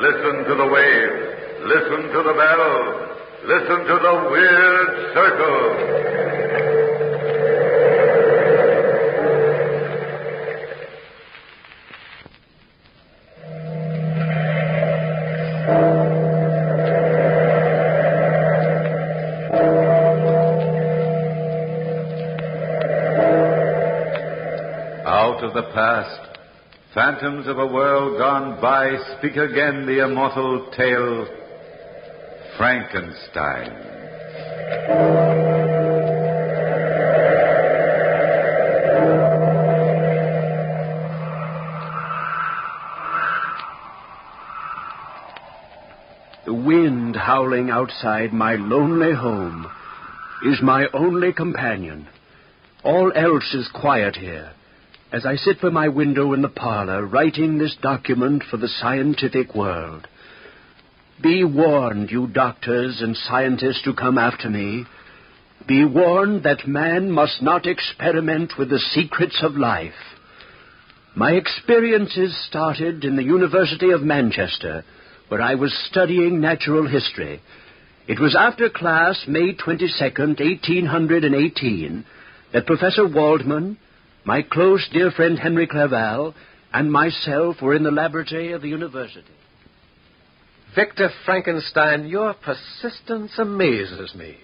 Listen to the waves. Listen to the bell. Listen to the weird circle. Out of the past, phantoms of a world gone by, speak again the immortal tale, Frankenstein. The wind howling outside my lonely home is my only companion. All else is quiet here, as I sit by my window in the parlor, writing this document for the scientific world. Be warned, you doctors and scientists who come after me. Be warned that man must not experiment with the secrets of life. My experiences started in the University of Manchester, where I was studying natural history. It was after class, May 22nd, 1818, that Professor Waldman, my close dear friend Henry Clerval, and myself were in the laboratory of the university. Victor Frankenstein, your persistence amazes me.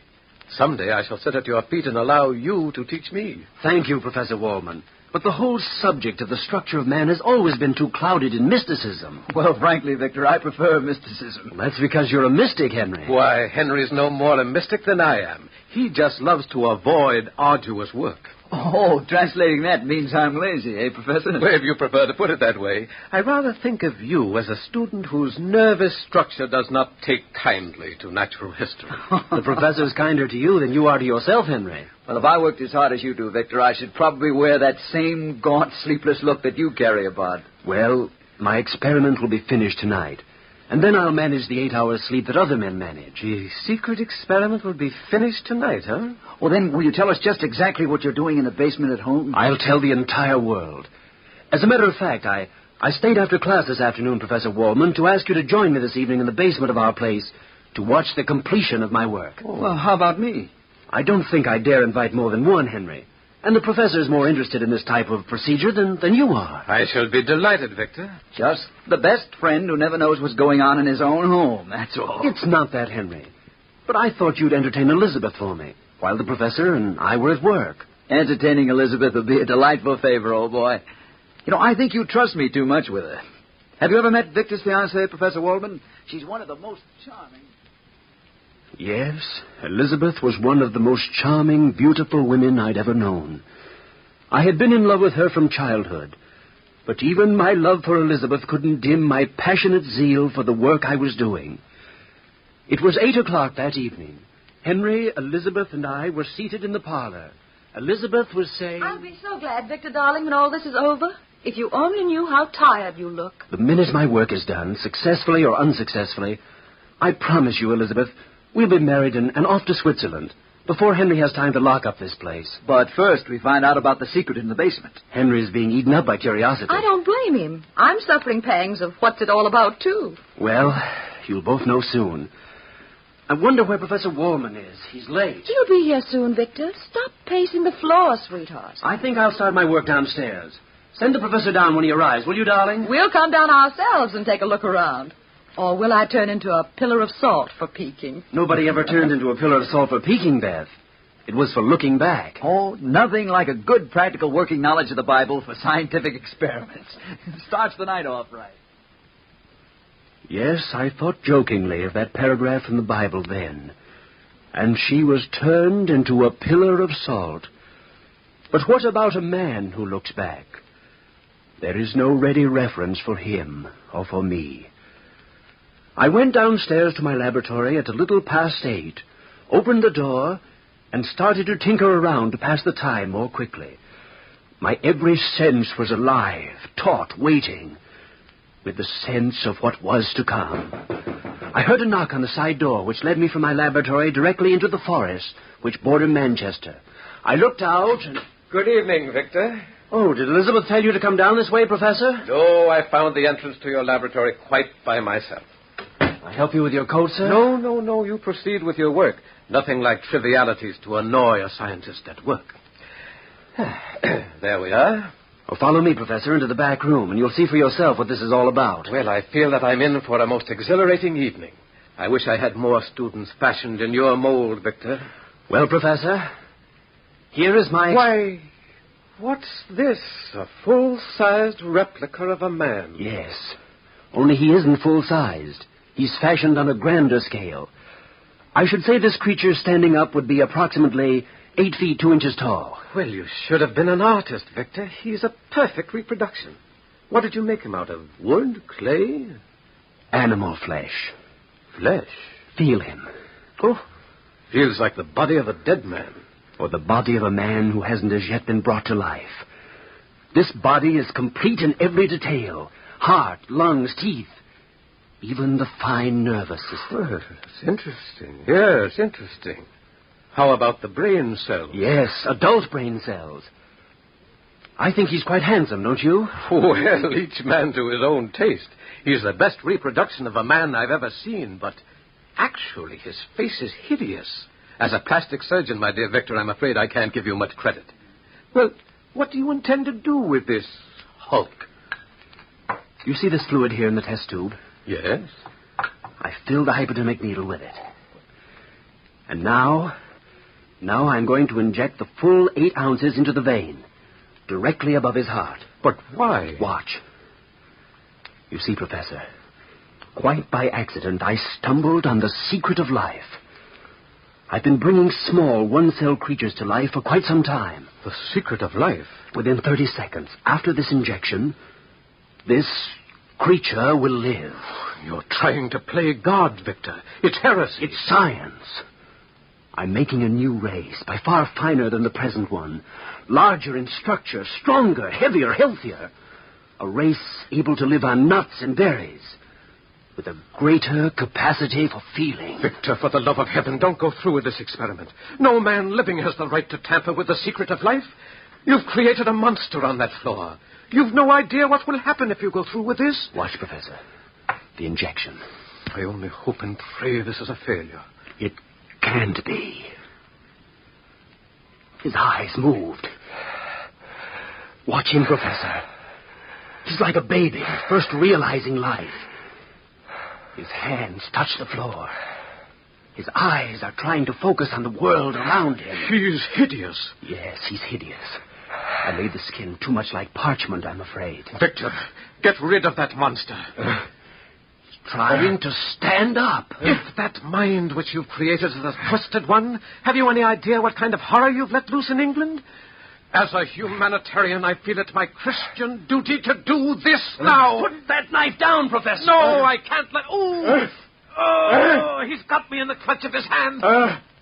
Someday I shall sit at your feet and allow you to teach me. Thank you, Professor Waldman. But the whole subject of the structure of man has always been too clouded in mysticism. Well, frankly, Victor, I prefer mysticism. Well, that's because you're a mystic, Henry. Why, Henry's no more a mystic than I am. He just loves to avoid arduous work. Oh, translating that means I'm lazy, eh, Professor? Well, if you prefer to put it that way, I rather think of you as a student whose nervous structure does not take kindly to natural history. The professor's kinder to you than you are to yourself, Henry. Well, if I worked as hard as you do, Victor, I should probably wear that same gaunt, sleepless look that you carry about. Well, my experiment will be finished tonight. And then I'll manage the 8 hours sleep that other men manage. The secret experiment will be finished tonight, huh? Well, then, will you tell us just exactly what you're doing in the basement at home? I'll tell the entire world. As a matter of fact, I stayed after class this afternoon, Professor Waldman, to ask you to join me this evening in the basement of our place to watch the completion of my work. Oh. Well, how about me? I don't think I dare invite more than one, Henry. And the professor's more interested in this type of procedure than you are. I shall be delighted, Victor. Just the best friend who never knows what's going on in his own home, that's all. It's not that, Henry. But I thought you'd entertain Elizabeth for me, while the professor and I were at work. Entertaining Elizabeth would be a delightful favor, old boy. You know, I think you trust me too much with her. Have you ever met Victor's fiancée, Professor Waldman? She's one of the most charming... Yes, Elizabeth was one of the most charming, beautiful women I'd ever known. I had been in love with her from childhood, but even my love for Elizabeth couldn't dim my passionate zeal for the work I was doing. It was 8 o'clock that evening. Henry, Elizabeth, and I were seated in the parlor. Elizabeth was saying... I'll be so glad, Victor, darling, when all this is over. If you only knew how tired you look. The minute my work is done, successfully or unsuccessfully, I promise you, Elizabeth, we'll be married and off to Switzerland before Henry has time to lock up this place. But first, we find out about the secret in the basement. Henry's being eaten up by curiosity. I don't blame him. I'm suffering pangs of what's it all about, too. Well, you'll both know soon. I wonder where Professor Waldman is. He's late. He'll be here soon, Victor. Stop pacing the floor, sweetheart. I think I'll start my work downstairs. Send the professor down when he arrives, will you, darling? We'll come down ourselves and take a look around. Or will I turn into a pillar of salt for peeking? Nobody ever turned into a pillar of salt for peeking, Beth. It was for looking back. Oh, nothing like a good practical working knowledge of the Bible for scientific experiments. Starts the night off right. Yes, I thought jokingly of that paragraph in the Bible then. And she was turned into a pillar of salt. But what about a man who looks back? There is no ready reference for him or for me. I went downstairs to my laboratory at a little past 8, opened the door, and started to tinker around to pass the time more quickly. My every sense was alive, taut, waiting, with the sense of what was to come. I heard a knock on the side door, which led me from my laboratory directly into the forest, which bordered Manchester. I looked out and... Good evening, Victor. Oh, did Elizabeth tell you to come down this way, Professor? No, I found the entrance to your laboratory quite by myself. I help you with your coat, sir? No. You proceed with your work. Nothing like trivialities to annoy a scientist at work. There we are. Well, follow me, Professor, into the back room, and you'll see for yourself what this is all about. Well, I feel that I'm in for a most exhilarating evening. I wish I had more students fashioned in your mold, Victor. Well, Professor, here is my... Why, what's this? A full-sized replica of a man. Yes, only he isn't full-sized. He's fashioned on a grander scale. I should say this creature standing up would be approximately 8 feet 2 inches tall. Well, you should have been an artist, Victor. He's a perfect reproduction. What did you make him out of? Wood? Clay? Animal flesh. Flesh? Feel him. Oh, feels like the body of a dead man. Or the body of a man who hasn't as yet been brought to life. This body is complete in every detail. Heart, lungs, teeth. Even the fine nervous system. Well, it's interesting. Yes, interesting. How about the brain cells? Yes, adult brain cells. I think he's quite handsome, don't you? Well, each man to his own taste. He's the best reproduction of a man I've ever seen, but actually his face is hideous. As a plastic surgeon, my dear Victor, I'm afraid I can't give you much credit. Well, what do you intend to do with this Hulk? You see this fluid here in the test tube? Yes. I filled a hypodermic needle with it. And now I'm going to inject the full 8 ounces into the vein, directly above his heart. But why? Watch. You see, Professor, quite by accident, I stumbled on the secret of life. I've been bringing small one-cell creatures to life for quite some time. The secret of life? Within 30 seconds, after this injection, this creature will live. You're trying to play God, Victor. It's heresy. It's science. I'm making a new race, by far finer than the present one. Larger in structure, stronger, heavier, healthier. A race able to live on nuts and berries. With a greater capacity for feeling. Victor, for the love of heaven, don't go through with this experiment. No man living has the right to tamper with the secret of life. You've created a monster on that floor. You've no idea what will happen if you go through with this. Watch, Professor. The injection. I only hope and pray this is a failure. It can't be. His eyes moved. Watch him, Professor. He's like a baby, first realizing life. His hands touch the floor. His eyes are trying to focus on the world around him. He's hideous. Yes, he's hideous. I made the skin too much like parchment, I'm afraid. Victor, get rid of that monster. He's trying to stand up. If that mind which you've created is a twisted one, have you any idea what kind of horror you've let loose in England? As a humanitarian, I feel it my Christian duty to do this now. Put that knife down, Professor. No, I can't let... Oh, he's got me in the clutch of his hand.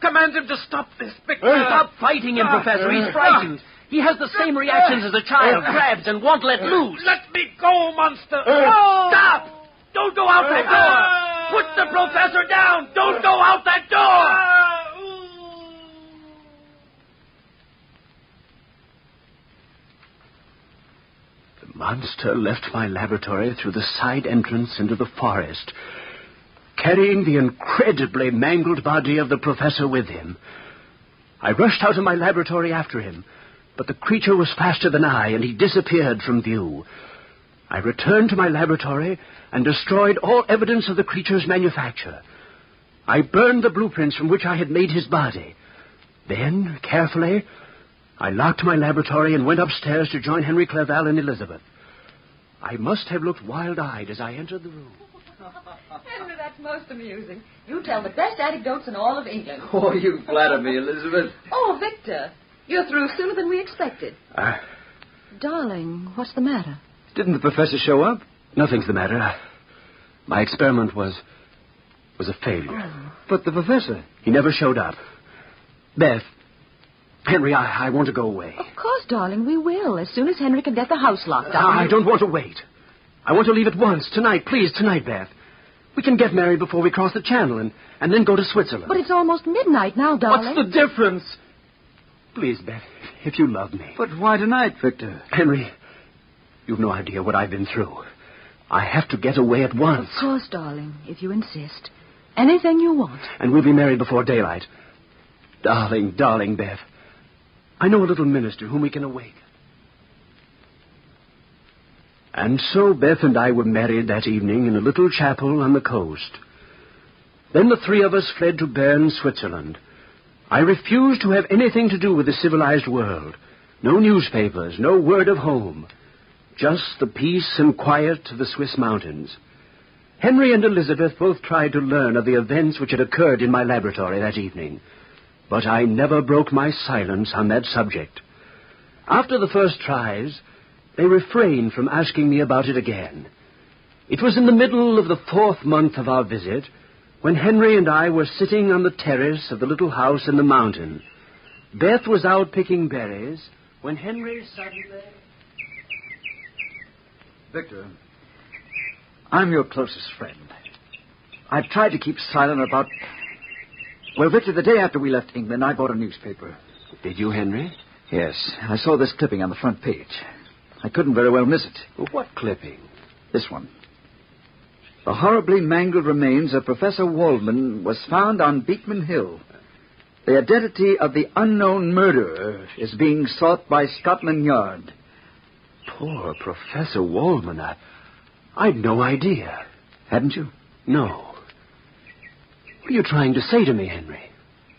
Command him to stop this, Victor. Stop fighting him, Professor. He's frightened. He has the same reactions as a child, grabs and won't let loose. Let me go, monster. Stop! Don't go out that door. Put the professor down. Don't go out that door. The monster left my laboratory through the side entrance into the forest, carrying the incredibly mangled body of the professor with him. I rushed out of my laboratory after him, but the creature was faster than I, and he disappeared from view. I returned to my laboratory and destroyed all evidence of the creature's manufacture. I burned the blueprints from which I had made his body. Then, carefully, I locked my laboratory and went upstairs to join Henry Clerval and Elizabeth. I must have looked wild-eyed as I entered the room. Henry, that's most amusing. You tell the best anecdotes in all of England. Oh, you flatter me, Elizabeth. Oh, Victor, you're through sooner than we expected. Darling, what's the matter? Didn't the professor show up? Nothing's the matter. My experiment was a failure. Oh. But the professor... He never showed up. Beth, Henry, I want to go away. Of course, darling, we will, as soon as Henry can get the house locked up. I don't want to wait. I want to leave at once. Tonight, please, tonight, Beth. We can get married before we cross the channel and then go to Switzerland. But it's almost midnight now, darling. What's the difference? Please, Beth, if you love me. But why tonight, Victor? Henry, you've no idea what I've been through. I have to get away at once. Of course, darling, if you insist. Anything you want. And we'll be married before daylight. Darling, darling Beth. I know a little minister whom we can awaken. And so Beth and I were married that evening in a little chapel on the coast. Then the three of us fled to Bern, Switzerland. I refused to have anything to do with the civilized world. No newspapers, no word of home. Just the peace and quiet of the Swiss mountains. Henry and Elizabeth both tried to learn of the events which had occurred in my laboratory that evening. But I never broke my silence on that subject. After the first tries, they refrained from asking me about it again. It was in the middle of the 4th month of our visit when Henry and I were sitting on the terrace of the little house in the mountain. Beth was out picking berries when Henry suddenly... Victor, I'm your closest friend. I've tried to keep silent about... Well, Victor, the day after we left England, I bought a newspaper. Did you, Henry? Yes, I saw this clipping on the front page. I couldn't very well miss it. Well, what clipping? This one. The horribly mangled remains of Professor Waldman was found on Beekman Hill. The identity of the unknown murderer is being sought by Scotland Yard. Poor Professor Waldman. I'd no idea. Hadn't you? No. What are you trying to say to me, Henry?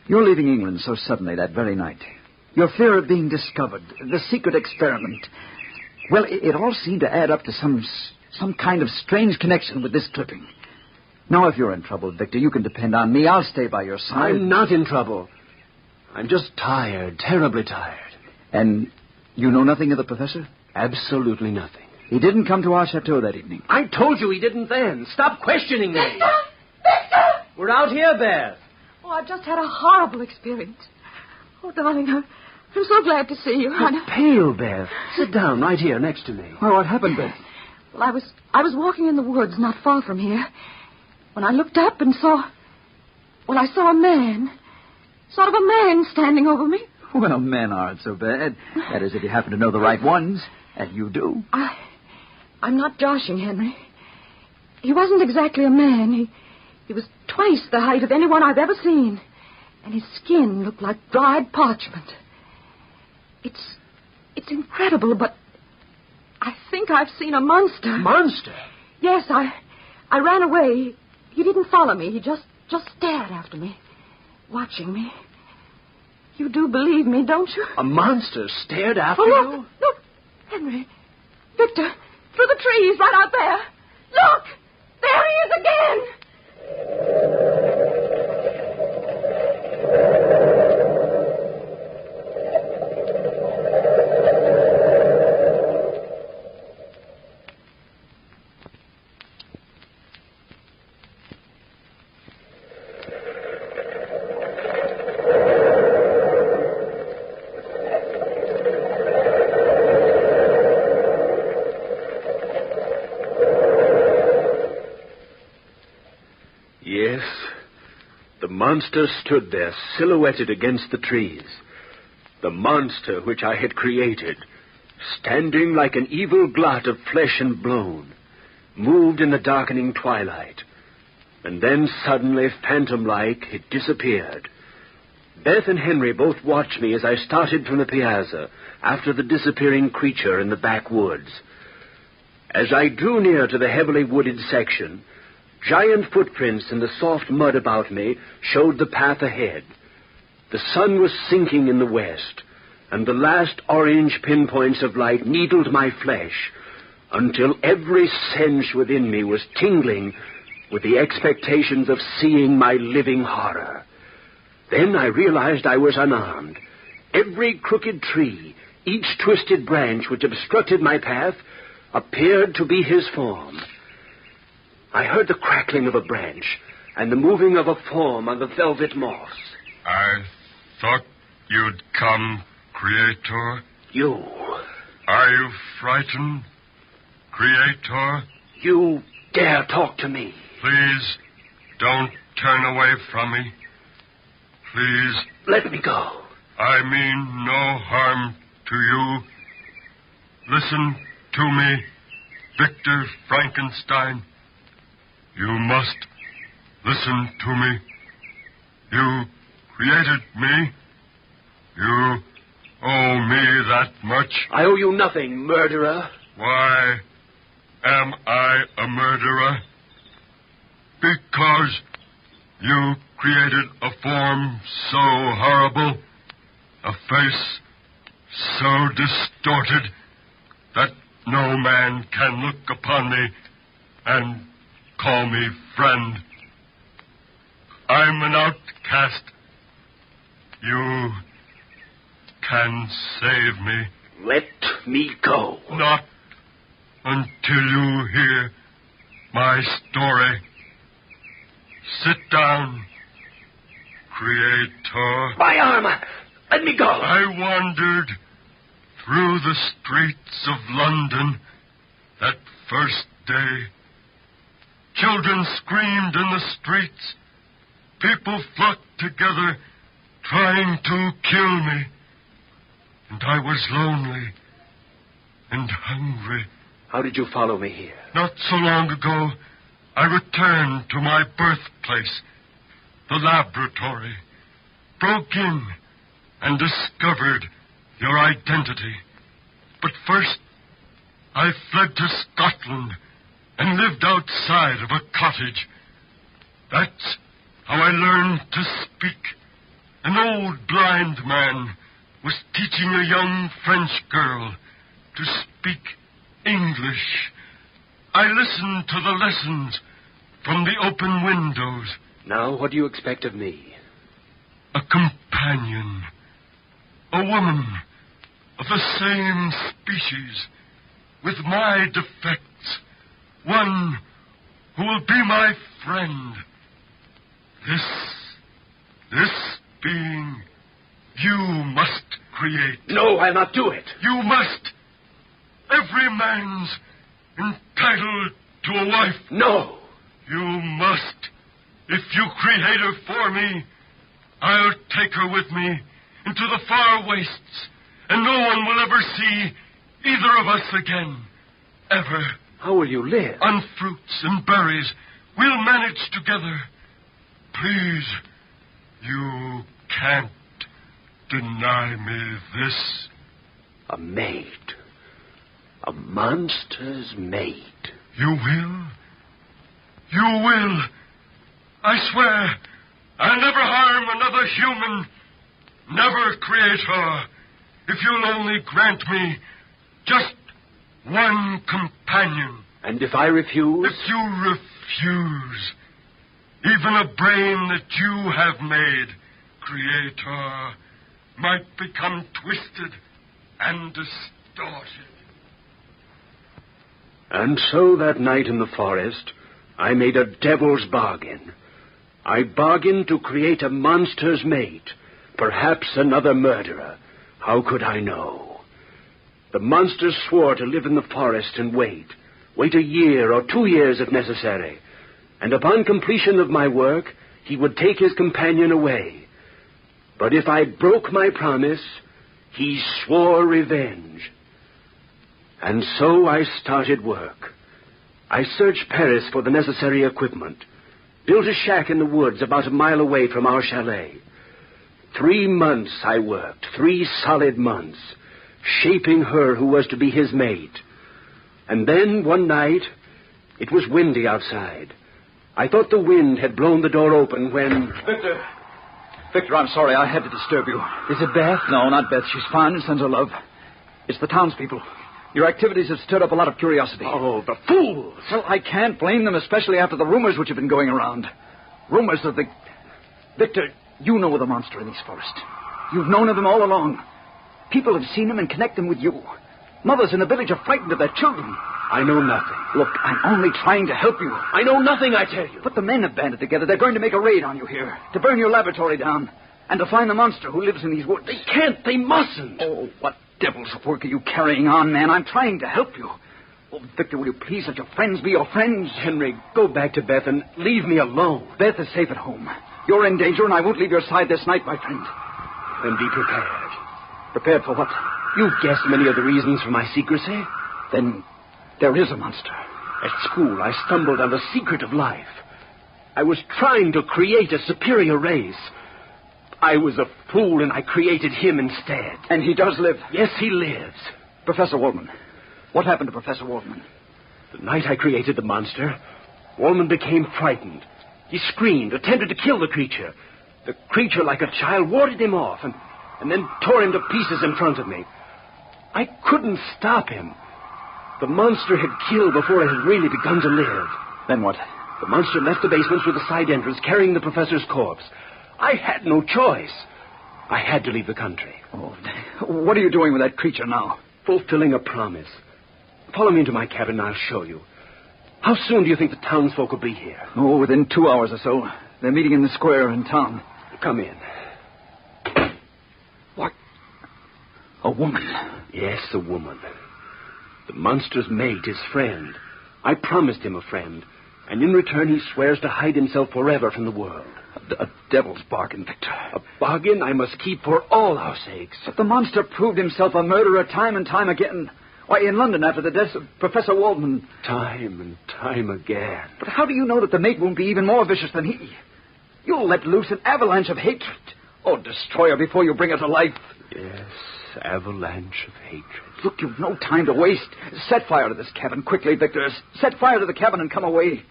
You're leaving England so suddenly that very night. Your fear of being discovered, the secret experiment. Well, it all seemed to add up to some kind of strange connection with this clipping. Now, if you're in trouble, Victor, you can depend on me. I'll stay by your side. I'm not in trouble. I'm just tired, terribly tired. And you know nothing of the professor? Absolutely nothing. He didn't come to our chateau that evening. I told you he didn't then. Stop questioning me. Victor! Victor! We're out here, Beth. Oh, I've just had a horrible experience. Oh, darling, I'm so glad to see you. You're pale, Beth. Sit down right here next to me. Well, what happened, Beth? Well, I was walking in the woods not far from here when I looked up and saw... Well, I saw a man. Sort of a man standing over me. Well, men aren't so bad. That is, if you happen to know the right ones. And you do. I'm not joshing, Henry. He wasn't exactly a man. He was twice the height of anyone I've ever seen. And his skin looked like dried parchment. It's incredible, but I think I've seen a monster. Monster? Yes, I ran away. He didn't follow me. He just stared after me, watching me. You do believe me, don't you? A monster stared after you? Look, Henry. Victor, through the trees right out there. Look! There he is again! The monster stood there, silhouetted against the trees. The monster which I had created, standing like an evil blot of flesh and bone, moved in the darkening twilight. And then suddenly, phantom-like, it disappeared. Beth and Henry both watched me as I started from the piazza after the disappearing creature in the backwoods. As I drew near to the heavily wooded section, giant footprints in the soft mud about me showed the path ahead. The sun was sinking in the west, and the last orange pinpoints of light needled my flesh until every sense within me was tingling with the expectations of seeing my living horror. Then I realized I was unarmed. Every crooked tree, each twisted branch which obstructed my path, appeared to be his form. I heard the crackling of a branch and the moving of a form on the velvet moss. I thought you'd come, Creator. You. Are you frightened, Creator? You dare talk to me? Please, don't turn away from me. Please. Let me go. I mean no harm to you. Listen to me, Victor Frankenstein. You must listen to me. You created me. You owe me that much. I owe you nothing, murderer. Why am I a murderer? Because you created a form so horrible, a face so distorted, that no man can look upon me and call me friend. I'm an outcast. You can save me. Let me go. Not until you hear my story. Sit down, Creator. My arm! Let me go! I wandered through the streets of London that first day. Children screamed in the streets. People flocked together trying to kill me. And I was lonely and hungry. How did you follow me here? Not so long ago, I returned to my birthplace, the laboratory, broke in and discovered your identity. But first, I fled to Scotland and lived outside of a cottage. That's how I learned to speak. An old blind man was teaching a young French girl to speak English. I listened to the lessons from the open windows. Now, what do you expect of me? A companion. A woman of the same species, with my defects. One who will be my friend. This being you must create. No, I'll not do it. You must. Every man's entitled to a wife. No. You must. If you create her for me, I'll take her with me into the far wastes, and no one will ever see either of us again. Ever. How will you live? On fruits and berries. We'll manage together. Please, you can't deny me this. A maid. A monster's maid. You will? You will. I swear, I'll never harm another human. Never create her. If you'll only grant me just one companion. And if I refuse? If you refuse, even a brain that you have made, Creator, might become twisted and distorted. And so that night in the forest, I made a devil's bargain. I bargained to create a monster's mate, perhaps another murderer. How could I know? The monster swore to live in the forest and wait a year or 2 years if necessary, and upon completion of my work, he would take his companion away. But if I broke my promise, he swore revenge. And so I started work. I searched Paris for the necessary equipment, built a shack in the woods about a mile away from our chalet. 3 months I worked, 3 solid months, shaping her who was to be his mate. And then, one night, it was windy outside. I thought the wind had blown the door open when... Victor, I'm sorry I had to disturb you. Is it Beth? No, not Beth. She's fine and sends her love. It's the townspeople. Your activities have stirred up a lot of curiosity. Oh, the fools! Well, I can't blame them, especially after the rumors which have been going around. Rumors of the... Victor, you know of the monster in these forests. You've known of him all along. People have seen him and connect him with you. Mothers in the village are frightened of their children. I know nothing. Look, I'm only trying to help you. I know nothing, I tell you. But the men have banded together. They're going to make a raid on you here, to burn your laboratory down, and to find the monster who lives in these woods. They can't. They mustn't. Oh, what devil's work are you carrying on, man? I'm trying to help you. Oh, Victor, will you please let your friends be your friends? Henry, go back to Beth and leave me alone. Beth is safe at home. You're in danger, and I won't leave your side this night, my friend. Then be prepared. Prepared for what? You've guessed many of the reasons for my secrecy. Then there is a monster. At school, I stumbled on the secret of life. I was trying to create a superior race. I was a fool, and I created him instead. And he does live? Yes, he lives. Professor Waldman. What happened to Professor Waldman? The night I created the monster, Waldman became frightened. He screamed, attempted to kill the creature. The creature, like a child, warded him off and then tore him to pieces in front of me. I couldn't stop him. The monster had killed before it had really begun to live. Then what? The monster left the basement through the side entrance, carrying the professor's corpse. I had no choice. I had to leave the country. Oh, what are you doing with that creature now? Fulfilling a promise. Follow me into my cabin and I'll show you. How soon do you think the townsfolk will be here? Oh, within 2 hours or so. They're meeting in the square in town. Come in. What? A woman? Yes, a woman. The monster's mate, his friend. I promised him a friend, and in return he swears to hide himself forever from the world. A devil's bargain, Victor. A bargain I must keep for all our sakes. But the monster proved himself a murderer time and time again. Why, in London, after the death of Professor Waldman. Time and time again. But how do you know that the mate won't be even more vicious than he? You'll let loose an avalanche of hatred. Oh, destroy her before you bring her to life. Yes, avalanche of hatred. Look, you've no time to waste. Set fire to this cabin quickly, Victor. Set fire to the cabin and come away.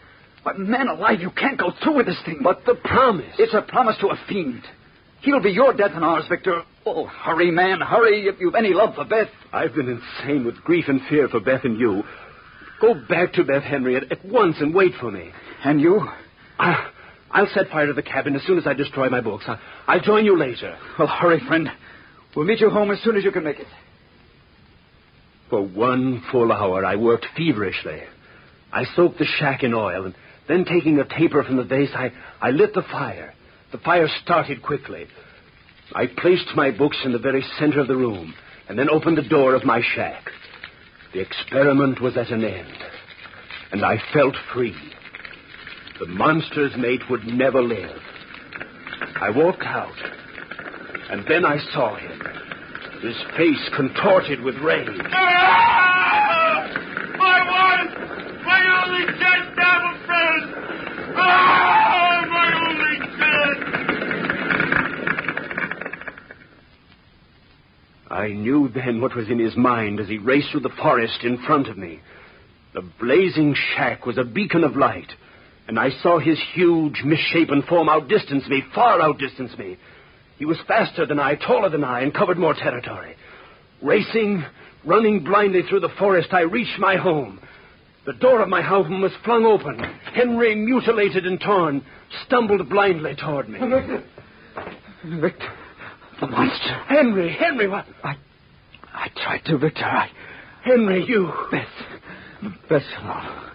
But, man alive, you can't go through with this thing. But the promise. It's a promise to a fiend. He'll be your death and ours, Victor. Oh, hurry, man, hurry, if you've any love for Beth. I've been insane with grief and fear for Beth and you. Go back to Beth, Henry, at once and wait for me. And you? I'll set fire to the cabin as soon as I destroy my books. I'll join you later. Well, hurry, friend. We'll meet you home as soon as you can make it. For 1 full hour, I worked feverishly. I soaked the shack in oil, and then taking a taper from the vase, I lit the fire. The fire started quickly. I placed my books in the very center of the room, and then opened the door of my shack. The experiment was at an end, and I felt free. The monster's mate would never live. I walked out, and then I saw him, his face contorted with rage. Ah! My wife! My only dead devil friend! Ah! My only dead! I knew then what was in his mind as he raced through the forest in front of me. The blazing shack was a beacon of light, and I saw his huge, misshapen form outdistance me, far outdistance me. He was faster than I, taller than I, and covered more territory. Racing, running blindly through the forest, I reached my home. The door of my home was flung open. Henry, mutilated and torn, stumbled blindly toward me. Victor, the monster. Henry, what? I tried to, Victor. Henry, you. Beth, no.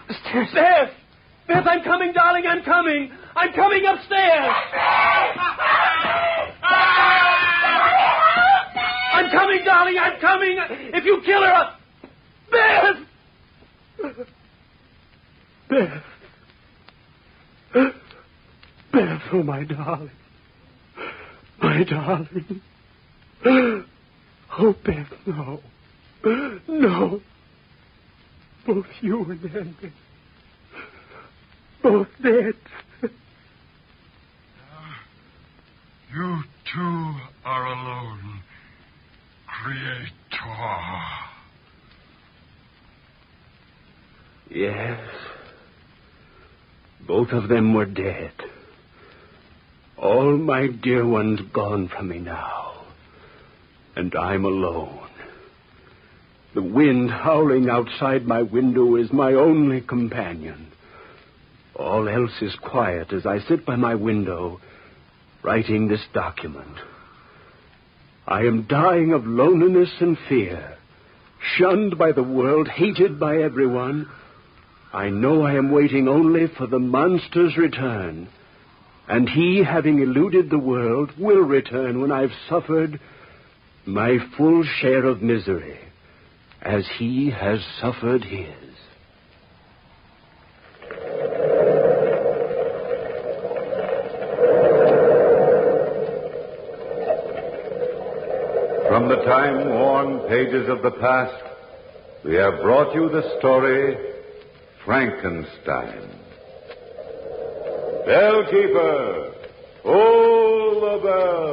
Upstairs. Beth, I'm coming, darling, I'm coming. I'm coming upstairs. I'm coming, darling, I'm coming. If you kill her, Beth, oh, my darling. My darling. Oh, Beth, no. No. Both you and Henry. Both dead. You two are alone, Creator. Yes. Both of them were dead. All my dear ones gone from me now. And I'm alone. The wind howling outside my window is my only companion. All else is quiet as I sit by my window, writing this document. I am dying of loneliness and fear, shunned by the world, hated by everyone. I know I am waiting only for the monster's return, and he, having eluded the world, will return when I've suffered my full share of misery, as he has suffered his. From the time-worn pages of the past, we have brought you the story, Frankenstein. Bellkeeper, toll the bell.